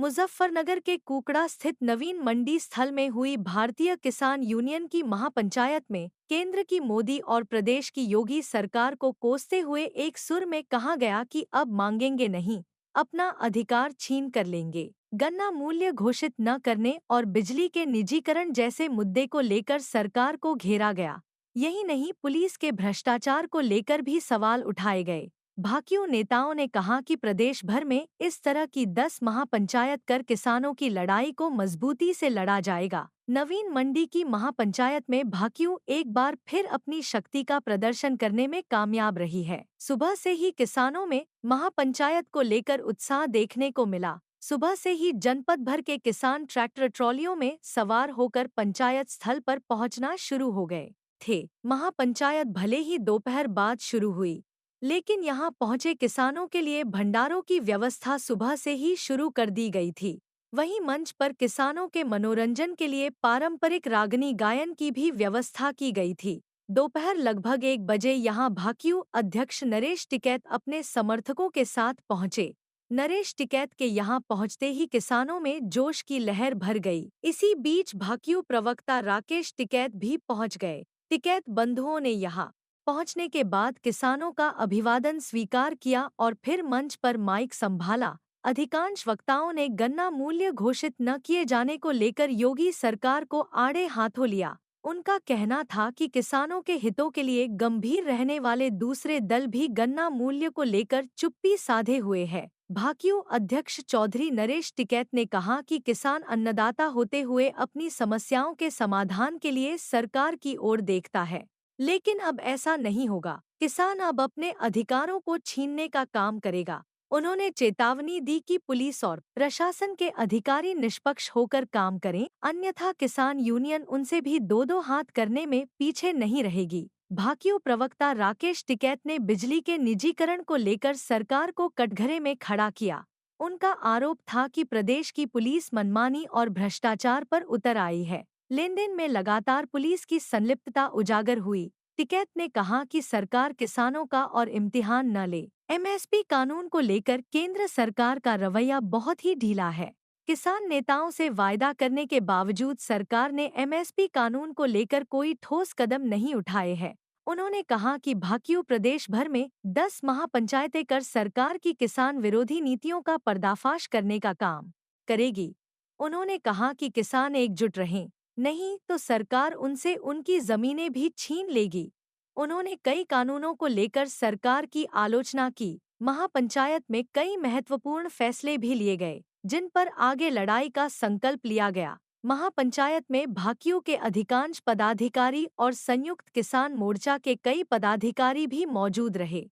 मुजफ्फरनगर के कुकड़ा स्थित नवीन मंडी स्थल में हुई भारतीय किसान यूनियन की महापंचायत में केंद्र की मोदी और प्रदेश की योगी सरकार को कोसते हुए एक सुर में कहा गया कि अब मांगेंगे नहीं, अपना अधिकार छीन कर लेंगे। गन्ना मूल्य घोषित न करने और बिजली के निजीकरण जैसे मुद्दे को लेकर सरकार को घेरा गया। यही नहीं, पुलिस के भ्रष्टाचार को लेकर भी सवाल उठाए गए। भाकियू नेताओं ने कहा कि प्रदेश भर में इस तरह की 10 महापंचायत कर किसानों की लड़ाई को मजबूती से लड़ा जाएगा। नवीन मंडी की महापंचायत में भाकियू एक बार फिर अपनी शक्ति का प्रदर्शन करने में कामयाब रही है। सुबह से ही किसानों में महापंचायत को लेकर उत्साह देखने को मिला। सुबह से ही जनपद भर के किसान ट्रैक्टर ट्रॉलियों में सवार होकर पंचायत स्थल पर पहुंचना शुरू हो गए थे। महापंचायत भले ही दोपहर बाद शुरू हुई, लेकिन यहां पहुंचे किसानों के लिए भंडारों की व्यवस्था सुबह से ही शुरू कर दी गई थी। वहीं मंच पर किसानों के मनोरंजन के लिए पारंपरिक रागनी गायन की भी व्यवस्था की गई थी। दोपहर लगभग 1 बजे यहां भाकियू अध्यक्ष नरेश टिकैत अपने समर्थकों के साथ पहुंचे। नरेश टिकैत के यहां पहुंचते ही किसानों में जोश की लहर भर गई। इसी बीच भाकियू प्रवक्ता राकेश टिकैत भी पहुंच गए। टिकैत बंधुओं ने यहां पहुंचने के बाद किसानों का अभिवादन स्वीकार किया और फिर मंच पर माइक संभाला। अधिकांश वक्ताओं ने गन्ना मूल्य घोषित न किए जाने को लेकर योगी सरकार को आड़े हाथों लिया। उनका कहना था कि किसानों के हितों के लिए गंभीर रहने वाले दूसरे दल भी गन्ना मूल्य को लेकर चुप्पी साधे हुए है। भाकियू अध्यक्ष चौधरी नरेश टिकैत ने कहा कि किसान अन्नदाता होते हुए अपनी समस्याओं के समाधान के लिए सरकार की ओर देखता है, लेकिन अब ऐसा नहीं होगा। किसान अब अपने अधिकारों को छीनने का काम करेगा। उन्होंने चेतावनी दी कि पुलिस और प्रशासन के अधिकारी निष्पक्ष होकर काम करें, अन्यथा किसान यूनियन उनसे भी दो हाथ करने में पीछे नहीं रहेगी। भाकियू प्रवक्ता राकेश टिकैत ने बिजली के निजीकरण को लेकर सरकार को कटघरे में खड़ा किया। उनका आरोप था कि प्रदेश की पुलिस मनमानी और भ्रष्टाचार पर उतर आई है। लेन देन में लगातार पुलिस की संलिप्तता उजागर हुई। टिकैत ने कहा कि सरकार किसानों का और इम्तिहान न ले। एमएसपी कानून को लेकर केंद्र सरकार का रवैया बहुत ही ढीला है। किसान नेताओं से वायदा करने के बावजूद सरकार ने एमएसपी कानून को लेकर कोई ठोस कदम नहीं उठाए हैं। उन्होंने कहा कि भाकियू प्रदेश भर में 10 महापंचायतें कर सरकार की किसान विरोधी नीतियों का पर्दाफाश करने का काम करेगी। उन्होंने कहा कि किसान एकजुट रहें, नहीं तो सरकार उनसे उनकी जमीनें भी छीन लेगी। उन्होंने कई कानूनों को लेकर सरकार की आलोचना की। महापंचायत में कई महत्वपूर्ण फैसले भी लिए गए, जिन पर आगे लड़ाई का संकल्प लिया गया। महापंचायत में भाकियू के अधिकांश पदाधिकारी और संयुक्त किसान मोर्चा के कई पदाधिकारी भी मौजूद रहे।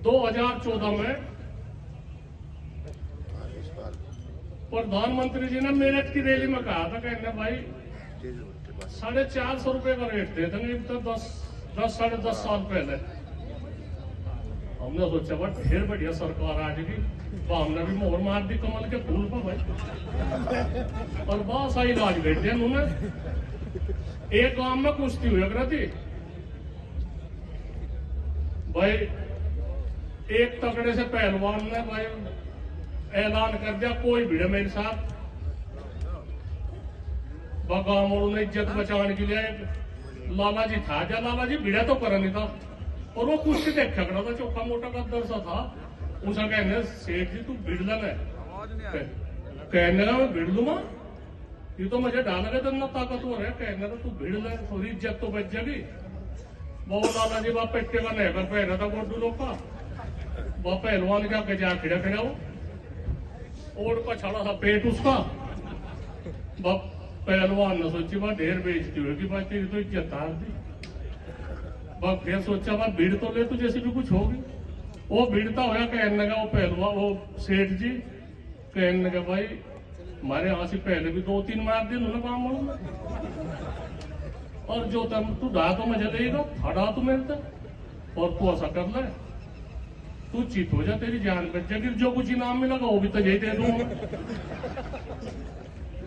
2014 में प्रधानमंत्री जी ने मेरठ की रैली में कहा था, कहने भाई 450 रुपए का रेट दे देंगे, तो 10 10.5 साल पहले हमने सोचा बट फिर बढ़िया सरकार आ जाएगी, तो हमने भी मोहर मार दी कमल के फूल पर भाई, और बहुत सारी इलाज बैठे उन्होंने। एक गांव में कुश्ती हुई थी भाई, एक तगड़े से पहलवान ने भाई ऐलान कर दिया कोई भिड़े मेरे साथ। गांव वालों ने इज्जत बचाने के लिए लाला जी था, जा लाला जी भिड़ा तो कर नहीं था, और वो कुश्ती देखा करा था, चौका मोटा का दरसा था। उसका कहने सेठ जी तू भिड़ लेना, कहने लगा मैं भिड़ लूंगा, ये तो मुझे डालेगा तो ना ताकतवर है, कहने लगा तू भिड़ ले, थोड़ी इज्जत तो बच जाएगी। वो लाला जी बाप पेट्टे का नहीं कर पहना था गोडू लोग का, वह पहलवान के आगे जा खिड़ा खिड़ा वो और पछाड़ा था पेट उसका। बाप पहलवान ने सोची बात ढेर बेइज्जती होगी, बात तेरी तो इज्जत हार दी। बाप फिर सोचा बात भीड़ तो ले तू जैसे भी कुछ होगी। वो भीड़ता होया, कहने लगा वो पहलवान वो सेठ जी कहने लगा भाई हमारे यहाँ से पहले भी 2-3 मार दिन उन्होंने काम वालों में, और जो तू डा तो मजा देगा हटा तू मेरे तक, और तू ऐसा कर ले तू चित हो जा, तेरी जान बच जाएगी, जो कुछ इनाम मिलेगा वो भी तो यही दे दूंगा।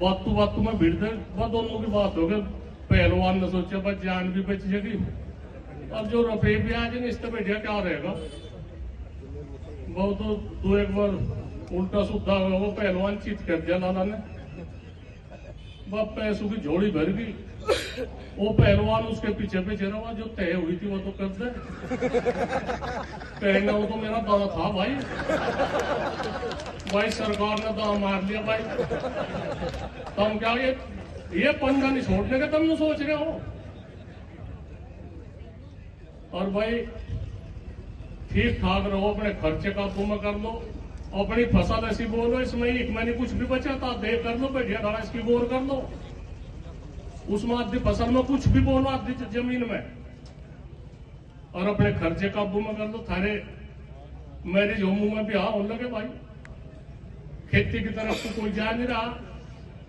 बात में भीड़ दे, दोनों की बात हो गई। पहलवान ने सोचा बस जान भी बच जाएगी, अब जो रुपये भी आ जाएंगे इससे बढ़िया क्या रहेगा। वो तो तू एक बार उल्टा सुद्धा वो पहलवान चित कर दिया लाला ने, वह पैसों की झोली भर गई। वो पहलवान उसके पीछे पीछे रहा, जो तय हुई थी वो तो कर दे। कहना वो तो मेरा दादा था भाई, भाई सरकार ने दाम मार लिया भाई। तुम क्या ये पंगा नहीं छोड़ने का तुम सोच रहे हो। और भाई ठीक ठाक रहो, अपने खर्चे काबू में कर लो, अपनी फसल ऐसी बोलो, इसमें एक महीने कुछ भी बचा था दे कर लो, बढ़िया धारा इसकी बोर कर लो, उसमें आधी फसल में कुछ भी बोलो, आधी जमीन में, और अपने खर्चे काबू में कर लो। थारे मेरे जम्मू में ब्याह होने लगे भाई, खेती की तरफ तो कोई जा नहीं रहा।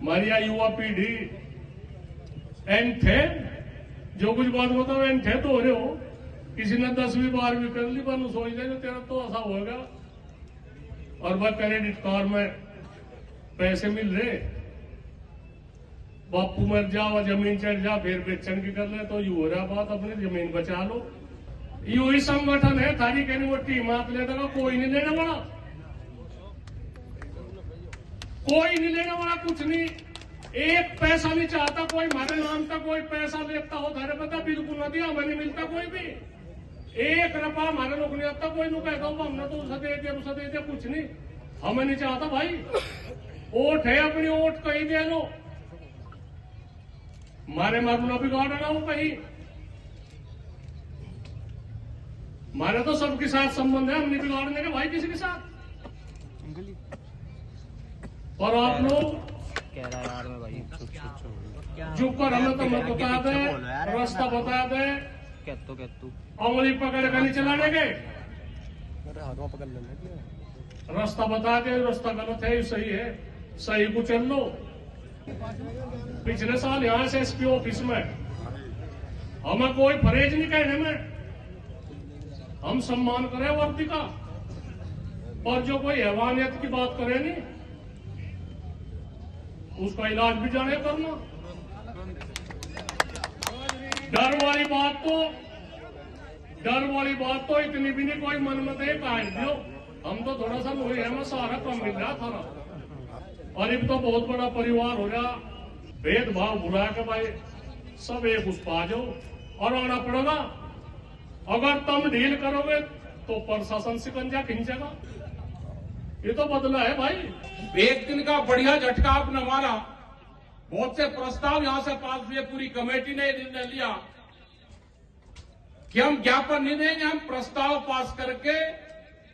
हमारी युवा पीढ़ी एन थे, जो कुछ बात बताओ एन थे तो हो रहे हो। किसी ने 10वीं 12वीं कर ली, पर सोच ले तेरा तो ऐसा होगा। और वह क्रेडिट कार्ड में पैसे मिल रहे, बापू मर जाओ जमीन चढ़ जा फिर बेचन की कर ले, तो यू हो रहा बात, अपनी जमीन बचा लो। यू ही संगठन है, थारी कहनी वो टीम आप ले देगा, कोई नहीं लेने वाला, कोई नहीं लेने वाला, कुछ नहीं, एक पैसा नहीं चाहता कोई हमारे नाम का, कोई पैसा लेता हो थारे पता बिल्कुल न दिया, हमें नहीं मिलता कोई भी, एक रुपया हमारे लोग नहीं आता। कोई नु कहता हूँ हमने तो उसे दे दिया, कुछ नहीं, हमें नहीं चाहता भाई। वोट है अपनी, वोट कहीं दे लो, हमारे मरना बिगाड़ रहा हूं कहीं, हमारे तो सबके साथ संबंध है, हम नहीं बिगाड़ने के भाई किसी के साथ। और आप लोग चुप कर, हमें तो मत बता दे, रास्ता बता दे, उंगली पकड़ कर नहीं चलाने के, रास्ता बता के, रास्ता गलत है सही है, सही को चल लो। पिछले साल यहां से एसपी ऑफिस में हमें कोई फरेज नहीं कहने में, हम सम्मान करें वर्दी का, और जो कोई हैवानियत की बात करे नहीं उसका इलाज भी जाने करना। डर वाली बात तो इतनी भी नहीं कोई मन में दे काट दियो, हम तो थोड़ा सा लोहे है, सारा कम मिल रहा था, और अब तो बहुत बड़ा परिवार हो रहा, भेदभाव भुला के भाई सब एक उस पा जाओ, और आना पड़ेगा। अगर तुम डील करोगे तो प्रशासन शिकंजा खींचेगा, ये तो बदला है भाई। एक दिन का बढ़िया झटका आपने मारा, बहुत से प्रस्ताव यहां से पास हुए, पूरी कमेटी ने निर्णय लिया कि हम ज्ञापन नहीं देंगे, हम प्रस्ताव पास करके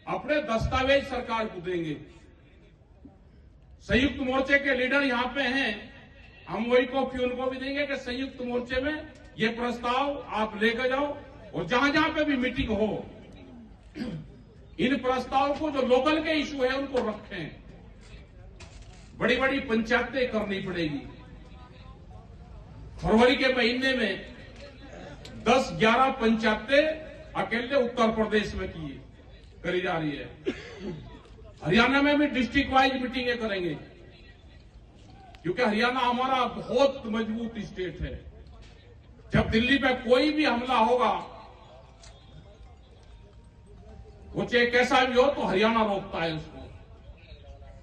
अपने दस्तावेज सरकार को देंगे। संयुक्त मोर्चे के लीडर यहां पे हैं, हम वही कॉपी उनको भी देंगे कि संयुक्त मोर्चे में ये प्रस्ताव आप लेकर जाओ, और जहां जहां पे भी मीटिंग हो इन प्रस्ताव को, जो लोकल के इशू है उनको रखें। बड़ी बड़ी पंचायतें करनी पड़ेगी। फरवरी के महीने में 10-11 पंचायतें अकेले उत्तर प्रदेश में करी जा रही है। हरियाणा में भी डिस्ट्रिक्ट वाइज मीटिंगें करेंगे, क्योंकि हरियाणा हमारा बहुत मजबूत स्टेट है। जब दिल्ली पे कोई भी हमला होगा, वो चाहे कैसा भी हो, तो हरियाणा रोकता है उसको,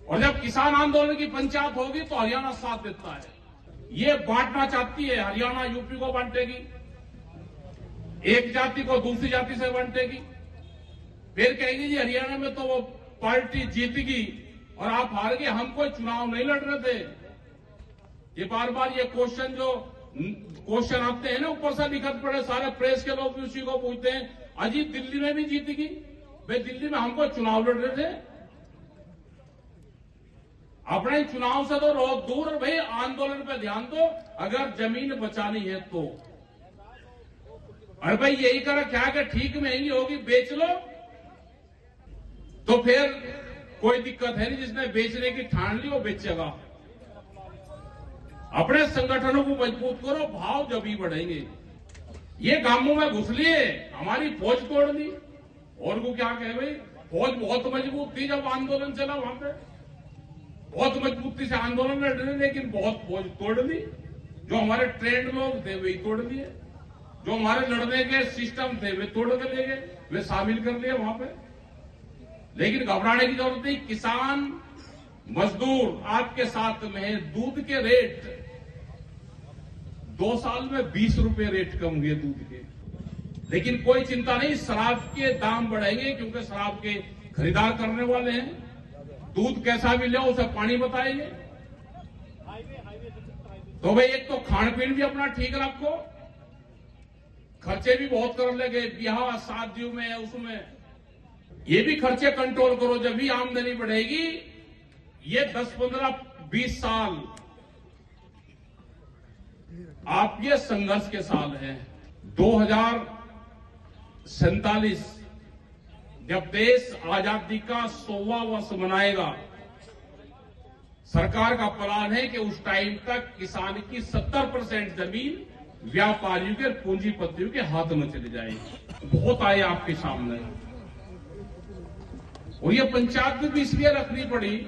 और जब किसान आंदोलन की पंचायत होगी तो हरियाणा साथ देता है। ये बांटना चाहती है, हरियाणा यूपी को बांटेगी, एक जाति को दूसरी जाति से बांटेगी, फिर कहेगी जी हरियाणा में तो वो पार्टी जीतेगी और आप हार गए, हम कोई चुनाव नहीं लड़ रहे थे। ये बार बार ये क्वेश्चन आते हैं ना, ऊपर से लिखत पड़े, सारे प्रेस के लोग भी उसी को पूछते हैं, अजी दिल्ली में भी जीतेगी, भाई दिल्ली में हमको चुनाव लड़ रहे थे, अपने चुनाव से तो रोक दूर, भाई आंदोलन पे ध्यान दो, अगर जमीन बचानी है तो। अरे भाई यही कर क्या कि ठीक महंगी होगी बेच लो, तो फिर कोई दिक्कत है नहीं, जिसने बेचने की ठान ली वो बेचेगा। अपने संगठनों को मजबूत करो, भाव जब ही बढ़ेंगे। ये गांवों में घुस लिए, हमारी फौज तोड़ दी, और को क्या कहे भाई, फौज बहुत मजबूत थी जब आंदोलन चला, वहां पे बहुत मजबूती से आंदोलन लड़ रहे, लेकिन बहुत फौज तोड़ दी। जो हमारे ट्रेंड लोग थे वही तोड़ दिए, जो हमारे लड़ने के सिस्टम थे वे तोड़ के ले गए, वे शामिल कर लिए वहां पे। लेकिन घबराने की जरूरत नहीं। किसान मजदूर आपके साथ में है। दूध के रेट 2 साल में 20 रुपए रेट कम हुए दूध के, लेकिन कोई चिंता नहीं, शराब के दाम बढ़ेंगे क्योंकि शराब के खरीदार करने वाले हैं। दूध कैसा भी ले उसे पानी बताएंगे। तो भाई एक तो खान पीन भी अपना ठीक रखो, खर्चे भी बहुत कर लगे, ब्याह शादियों में उसमें ये भी खर्चे कंट्रोल करो। जब भी आमदनी बढ़ेगी, ये 10, 15, 20 साल आप ये संघर्ष के साल हैं। 2047 जब देश आजादी का 100वां वर्ष मनाएगा, सरकार का प्लान है कि उस टाइम तक किसान की 70% जमीन व्यापारियों के, पूंजीपतियों के हाथ में चली जाएगी। बहुत आए आपके सामने, और ये पंचायत भी इसलिए रखनी पड़ी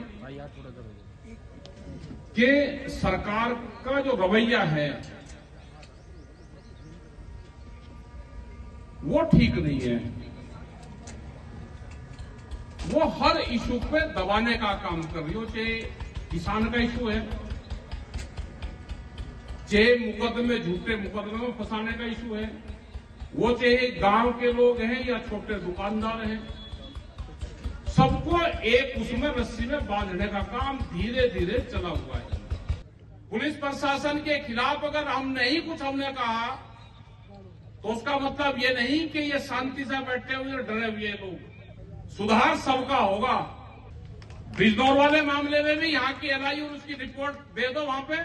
कि सरकार का जो रवैया है वो ठीक नहीं है। वो हर इशू पे दबाने का काम कर रही हो, चाहे किसान का इशू है, चाहे मुकदमे, झूठे मुकदमे में फंसाने का इशू है, वो चाहे गांव के लोग हैं या छोटे दुकानदार हैं, सबको एक उसमें रस्सी में बांधने का काम धीरे धीरे चला हुआ है। पुलिस प्रशासन के खिलाफ अगर हमने कहा तो उसका मतलब ये नहीं कि ये शांति से बैठे हुए डरे हुए लोग। सुधार सबका होगा। बिजनौर वाले मामले में भी यहाँ की एलआई और उसकी रिपोर्ट दे दो। वहां पे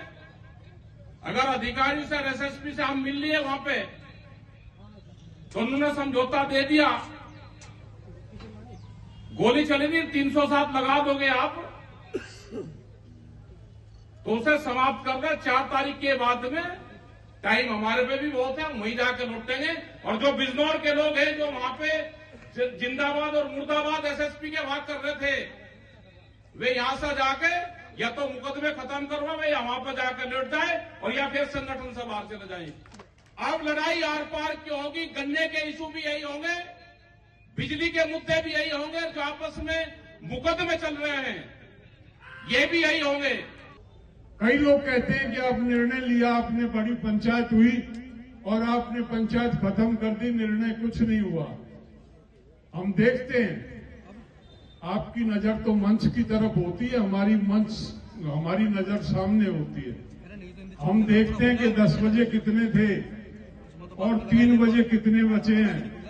अगर अधिकारियों से, एसएसपी से हम मिल लिए वहां पे, तो उन्होंने समझौता दे दिया, गोली चलेगी 307 लगा दोगे आप, तो उसे समाप्त कर दे 4 तारीख के बाद में। टाइम हमारे पे भी बहुत है, हम वहीं जाकर लौटेंगे। और जो बिजनौर के लोग हैं जो वहां पे जिंदाबाद और मुर्दाबाद एसएसपी के भाग कर रहे थे, वे यहां से जाके या तो मुकदमे खत्म करवाए या वहां पर जाकर लौट जाए, और या फिर संगठन से बाहर चले जाए। अब लड़ाई आर पार की होगी। गन्ने के इशू भी यही होंगे, बिजली के मुद्दे भी यही होंगे, जो आपस में मुकदमे चल रहे हैं ये भी यही होंगे। कई लोग कहते हैं कि आप निर्णय लिया, आपने बड़ी पंचायत हुई और आपने पंचायत खत्म कर दी, निर्णय कुछ नहीं हुआ। हम देखते हैं आपकी नजर तो मंच की तरफ होती है, हमारी नजर सामने होती है। हम देखते हैं कि 10 बजे कितने थे और 3 बजे कितने बचे हैं।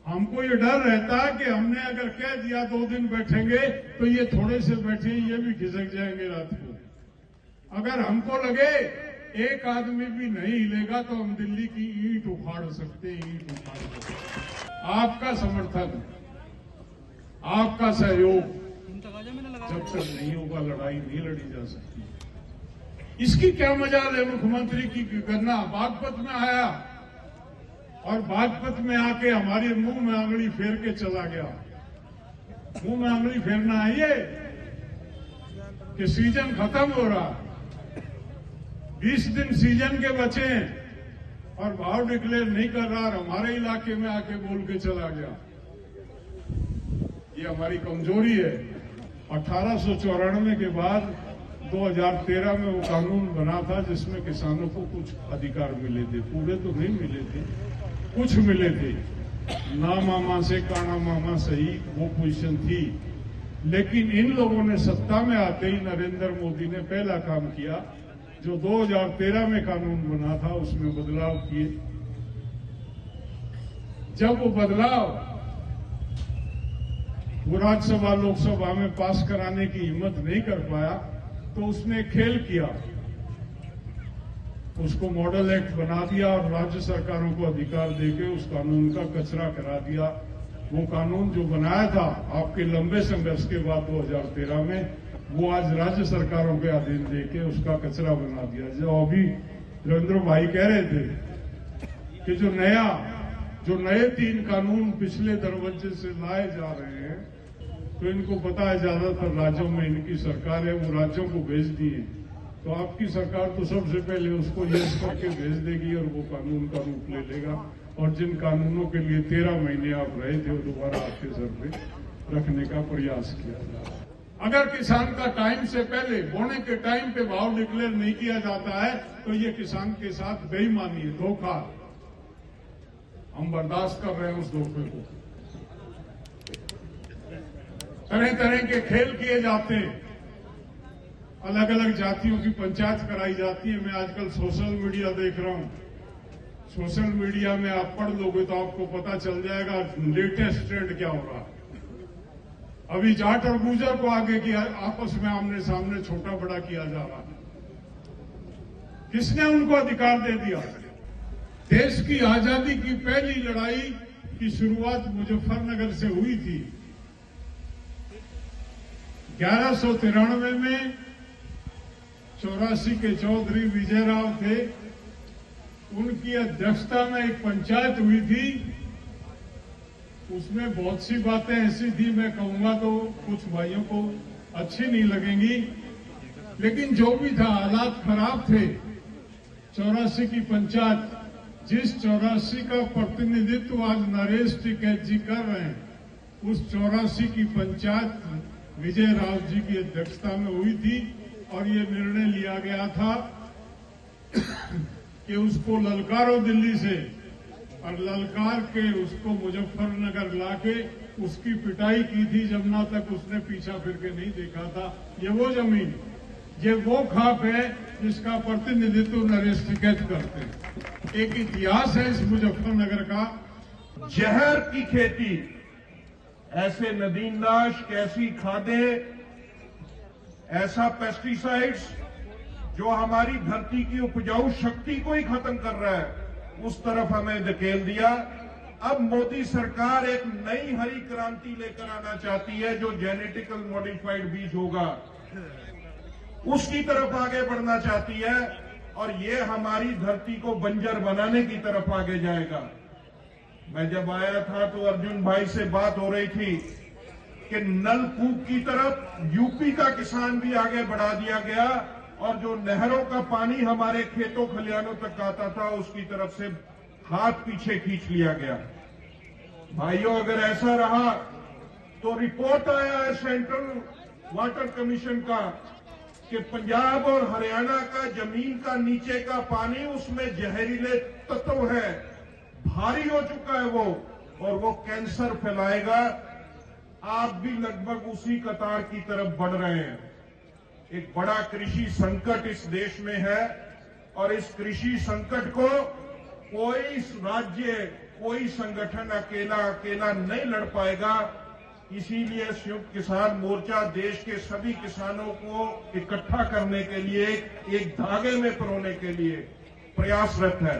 हमको ये डर रहता है कि हमने अगर कह दिया 2 दिन बैठेंगे तो ये थोड़े से बैठे ये भी खिसक जाएंगे रात को। अगर हमको लगे एक आदमी भी नहीं हिलेगा तो हम दिल्ली की ईंट उखाड़ सकते हैं, ईंट उखाड़ सकते। आपका समर्थन, आपका सहयोग जब तक नहीं होगा लड़ाई नहीं लड़ी जा सकती। इसकी क्या मजाल है मुख्यमंत्री की करना? बागपत में आया और बागपत में आके हमारे मुंह में आंगली फेर के चला गया। मुंह में आंगली फेरना है ये कि सीजन खत्म हो रहा, 20 दिन सीजन के बचे हैं और भाव डिक्लेयर नहीं कर रहा और हमारे इलाके में आके बोल के चला गया। ये हमारी कमजोरी है। 1894 के बाद 2013 में वो कानून बना था जिसमें किसानों को कुछ अधिकार मिले थे, पूरे तो नहीं मिले थे, कुछ मिले थे। ना मामा से काना मामा सही वो पोजीशन थी। लेकिन इन लोगों ने सत्ता में आते ही नरेंद्र मोदी ने पहला काम किया, जो 2013 में कानून बना था उसमें बदलाव किए। जब वो बदलाव वो राज्यसभा लोकसभा में पास कराने की हिम्मत नहीं कर पाया तो उसने खेल किया, उसको मॉडल एक्ट बना दिया और राज्य सरकारों को अधिकार देके उस कानून का कचरा करा दिया। वो कानून जो बनाया था आपके लंबे संघर्ष के बाद 2013 में, वो आज राज्य सरकारों के अधीन देके उसका कचरा बना दिया। जो अभी रविंद्र भाई कह रहे थे कि जो नए 3 कानून पिछले दरवाजे से लाए जा रहे हैं, तो इनको पता है ज्यादातर राज्यों में इनकी सरकार है, वो राज्यों को भेज दिए। तो आपकी सरकार तो सबसे पहले उसको यस करके भेज देगी और वो कानून का रूप ले लेगा। और जिन कानूनों के लिए 13 महीने आप रहे थे वो दोबारा आपके सर पे रखने का प्रयास किया जा रहा है। अगर किसान का टाइम से पहले बोने के टाइम पे भाव डिक्लेयर नहीं किया जाता है तो ये किसान के साथ बेईमानी है, धोखा। हम बर्दाश्त कर रहे हैं उस धोखे को। तरह तरह के खेल किए जाते हैं, अलग अलग जातियों की पंचायत कराई जाती है। मैं आजकल सोशल मीडिया देख रहा हूं, सोशल मीडिया में आप पढ़ लोगे तो आपको पता चल जाएगा लेटेस्ट ट्रेंड क्या हो रहा है। अभी जाट और गुर्जर को आगे किया, आपस में आमने सामने छोटा बड़ा किया जा रहा है। किसने उनको अधिकार दे दिया? देश की आजादी की पहली लड़ाई की शुरुआत मुजफ्फरनगर से हुई थी। 1193 में 84 के चौधरी विजय राव थे, उनकी अध्यक्षता में एक पंचायत हुई थी। उसमें बहुत सी बातें ऐसी थी, मैं कहूंगा तो कुछ भाइयों को अच्छी नहीं लगेंगी, लेकिन जो भी था हालात खराब थे। 84 की पंचायत, जिस 84 का प्रतिनिधित्व आज नरेश टिकैत जी कर रहे हैं, उस 84 की पंचायत विजय राव जी की अध्यक्षता में हुई थी और ये निर्णय लिया गया था कि उसको ललकारो दिल्ली से, और ललकार के उसको मुजफ्फरनगर लाके उसकी पिटाई की थी। जमुना तक उसने पीछा फिर के नहीं देखा था। ये वो जमीन, ये वो खाप है जिसका प्रतिनिधित्व नरेश टिकैत करते हैं। एक इतिहास है इस मुजफ्फरनगर का। जहर की खेती, ऐसे नदीनाश, कैसी खादें, ऐसा पेस्टिसाइड्स जो हमारी धरती की उपजाऊ शक्ति को ही खत्म कर रहा है, उस तरफ हमें धकेल दिया। अब मोदी सरकार एक नई हरी क्रांति लेकर आना चाहती है, जो जेनेटिकल मॉडिफाइड बीज होगा उसकी तरफ आगे बढ़ना चाहती है, और ये हमारी धरती को बंजर बनाने की तरफ आगे जाएगा। मैं जब आया था तो अर्जुन भाई से बात हो रही थी कि नलकूप की तरफ यूपी का किसान भी आगे बढ़ा दिया गया, और जो नहरों का पानी हमारे खेतों खलिहानों तक आता था उसकी तरफ से हाथ पीछे खींच लिया गया। भाइयों, अगर ऐसा रहा तो रिपोर्ट आया है सेंट्रल वाटर कमीशन का कि पंजाब और हरियाणा का जमीन का नीचे का पानी, उसमें जहरीले तत्व है, भारी हो चुका है वो, और वो कैंसर फैलाएगा। आप भी लगभग उसी कतार की तरफ बढ़ रहे हैं। एक बड़ा कृषि संकट इस देश में है, और इस कृषि संकट को कोई राज्य, कोई संगठन अकेला नहीं लड़ पाएगा। इसीलिए संयुक्त किसान मोर्चा देश के सभी किसानों को इकट्ठा करने के लिए, एक धागे में पिरोने के लिए प्रयासरत है।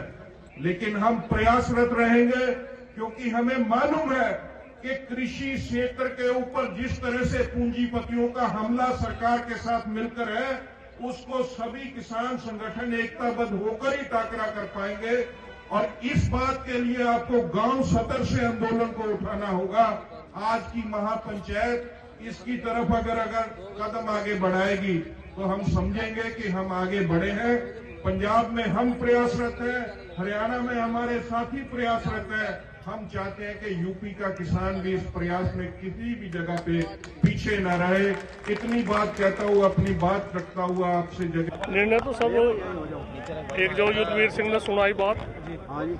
लेकिन हम प्रयासरत रहेंगे क्योंकि हमें मालूम है कि कृषि क्षेत्र के ऊपर जिस तरह से पूंजीपतियों का हमला सरकार के साथ मिलकर है, उसको सभी किसान संगठन एकताबद्ध होकर ही टाकरा कर पाएंगे। और इस बात के लिए आपको गांव सतर से आंदोलन को उठाना होगा। आज की महापंचायत इसकी तरफ अगर कदम आगे बढ़ाएगी तो हम समझेंगे कि हम आगे बढ़े हैं। पंजाब में हम प्रयासरत हैं, हरियाणा में हमारे साथी प्रयासरत हैं। हम चाहते हैं कि यूपी का किसान भी इस प्रयास में किसी भी जगह पे पीछे न रहे। इतनी बात कहता हुआ, अपनी बात रखता हुआ आपसे जगह निर्णय तो सब एक जो युद्धवीर सिंह ने सुनाई बात,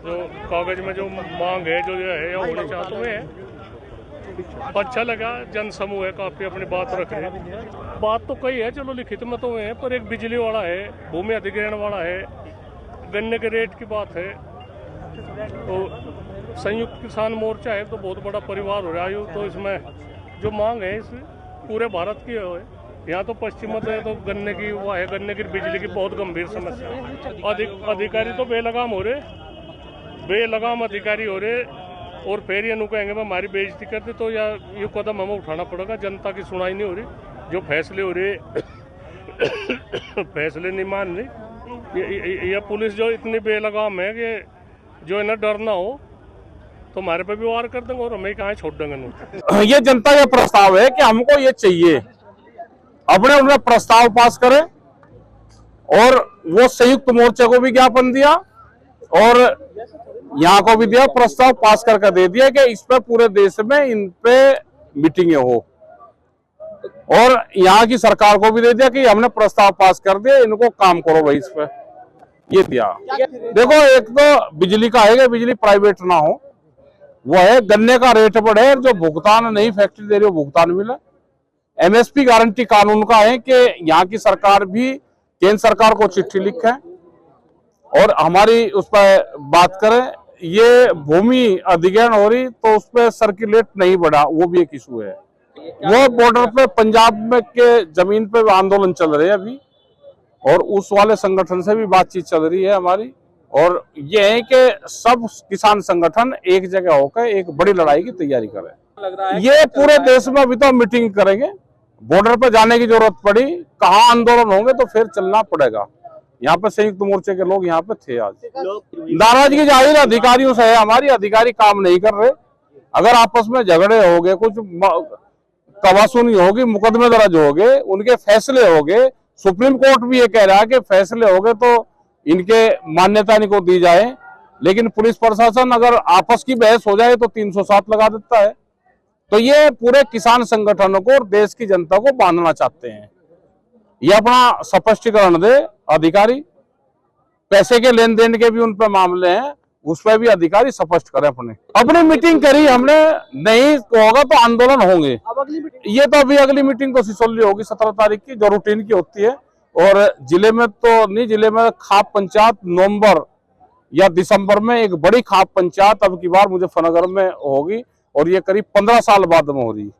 जो कागज में जो मांग है, जो है या होना चाहते हुए है, अच्छा लगा। जन समूह है, काफी अपनी बात रख रहे हैं। बात तो कई है, चलो लिखित में तो है, पर एक बिजली वाला है, भूमि अधिग्रहण वाला है, गन्ने के रेट की बात है। तो संयुक्त किसान मोर्चा है तो बहुत बड़ा परिवार हो रहा है। तो इसमें जो मांग है इस पूरे भारत की है। यहाँ तो पश्चिम में तो गन्ने की वो है, गन्ने की बिजली की बहुत गंभीर समस्या है। अधिकारी तो बेलगाम हो रहे, बेलगाम अधिकारी हो रहे, और फिर ये नु कहेंगे हमारी बेइज्जती करते, तो या ये कदम हमें उठाना पड़ेगा। जनता की सुनाई नहीं हो रही, जो फैसले हो रहे फैसले नहीं मान रही। यह पुलिस जो इतनी बेलगाम है कि जो इन्हें डर ना हो तो हमारे पे भी वार कर देंगे और हमें कहाँ छोड़ देंगे। ये जनता का प्रस्ताव है कि हमको ये चाहिए, अपने उन्हें प्रस्ताव पास करें। और वो संयुक्त मोर्चे को भी ज्ञापन दिया, और यहाँ को भी दिया, प्रस्ताव पास करके दे दिया कि इस पे पूरे देश में इन पे मीटिंगें हो, और यहाँ की सरकार को भी दे दिया कि हमने प्रस्ताव पास कर दिया, इनको काम करो भाई इस पे, ये दिया। देखो, एक तो बिजली का है कि बिजली प्राइवेट ना हो, वो है गन्ने का रेट बढ़े, जो भुगतान नहीं फैक्ट्री दे रही हो भुगतान मिले। एमएसपी गारंटी कानून का है कि यहाँ की सरकार भी केंद्र सरकार को चिट्ठी लिखे और हमारी उस पर बात करें। ये भूमि अधिग्रहण हो रही तो उस पर सर्कुलेट नहीं बढ़ा, वो भी एक इशू है। वो बॉर्डर पे पंजाब में के जमीन पे आंदोलन चल रहे हैं अभी, और उस वाले संगठन से भी बातचीत चल रही है हमारी, और ये है कि सब किसान संगठन एक जगह होकर एक बड़ी लड़ाई की तैयारी करें। ये पूरे देश में अभी तो हम मीटिंग करेंगे, बॉर्डर पर जाने की जरूरत पड़ी, कहाँ आंदोलन होंगे तो फिर चलना पड़ेगा। यहाँ पे संयुक्त मोर्चे के लोग यहाँ पे थे आज। नाराजगी जाहिर अधिकारियों से है हमारी, अधिकारी काम नहीं कर रहे। अगर आपस में झगड़े हो गए, कुछ कवासुनी होगी, मुकदमे दर्ज हो गए, उनके फैसले हो गए, सुप्रीम कोर्ट भी ये कह रहा है कि फैसले हो गए तो इनके मान्यता इनको दी जाए, लेकिन पुलिस प्रशासन अगर आपस की बहस हो जाए तो 307 लगा देता है। तो ये पूरे किसान संगठनों को और देश की जनता को बांधना चाहते हैं। ये अपना स्पष्टीकरण दे अधिकारी, पैसे के लेन देन के भी उन पर मामले हैं, उस पर भी अधिकारी स्पष्ट करें। अपनी मीटिंग करी हमने, नहीं होगा तो आंदोलन होंगे। ये तो अभी अगली मीटिंग तो सिसोली होगी 17 तारीख की, जो रूटीन की होती है। और जिले में तो नहीं, जिले में खाप पंचायत नवंबर या दिसंबर में एक बड़ी खाप पंचायत अब की बार मुजफ्फरनगर में होगी, और ये करीब 15 साल बाद में हो रही है।